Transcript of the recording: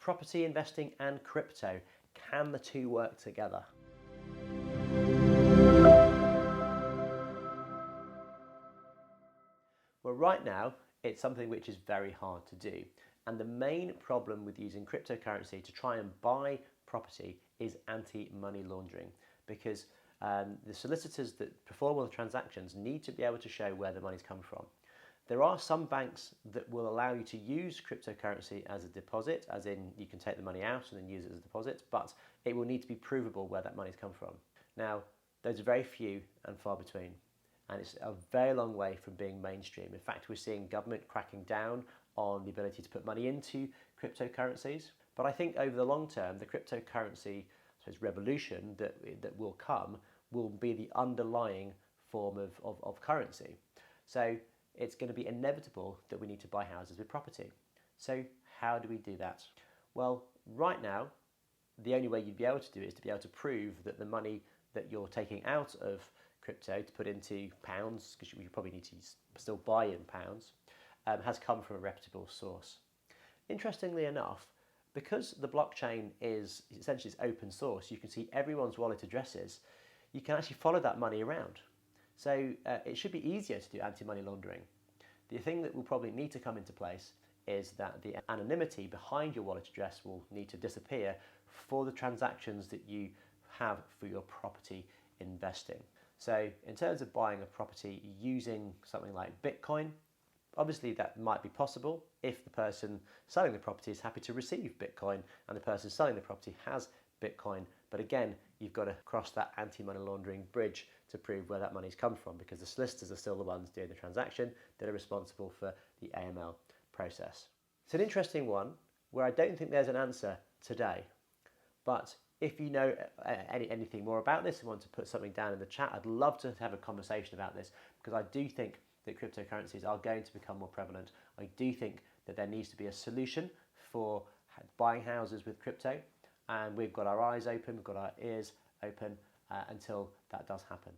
property investing and crypto. Can the two work together? Well, right now, it's something which is very hard to do. And the main problem with using cryptocurrency to try and buy property is anti-money laundering, because the solicitors that perform all the transactions need to be able to show where the money's come from. There are some banks that will allow you to use cryptocurrency as a deposit, as in you can take the money out and then use it as a deposit, but it will need to be provable where that money's come from. Now, those are very few and far between, and it's a very long way from being mainstream. In fact, we're seeing government cracking down on the ability to put money into cryptocurrencies. But I think over the long term, the cryptocurrency revolution that will come will be the underlying form of currency. So it's going to be inevitable that we need to buy houses with property. So how do we do that? Well, right now, the only way you'd be able to do it is to be able to prove that the money that you're taking out of crypto to put into pounds, because you probably need to still buy in pounds, has come from a reputable source. Interestingly enough, because the blockchain is essentially open source, you can see everyone's wallet addresses, you can actually follow that money around. So it should be easier to do anti-money laundering. The thing that will probably need to come into place is that the anonymity behind your wallet address will need to disappear for the transactions that you have for your property investing. So in terms of buying a property using something like Bitcoin, obviously that might be possible if the person selling the property is happy to receive Bitcoin and the person selling the property has Bitcoin. But again, you've got to cross that anti-money laundering bridge to prove where that money's come from, because the solicitors are still the ones doing the transaction that are responsible for the AML process. It's an interesting one where I don't think there's an answer today. But if you know anything more about this and want to put something down in the chat, I'd love to have a conversation about this, because I do think that cryptocurrencies are going to become more prevalent. I do think that there needs to be a solution for buying houses with crypto, and we've got our eyes open, we've got our ears open until that does happen.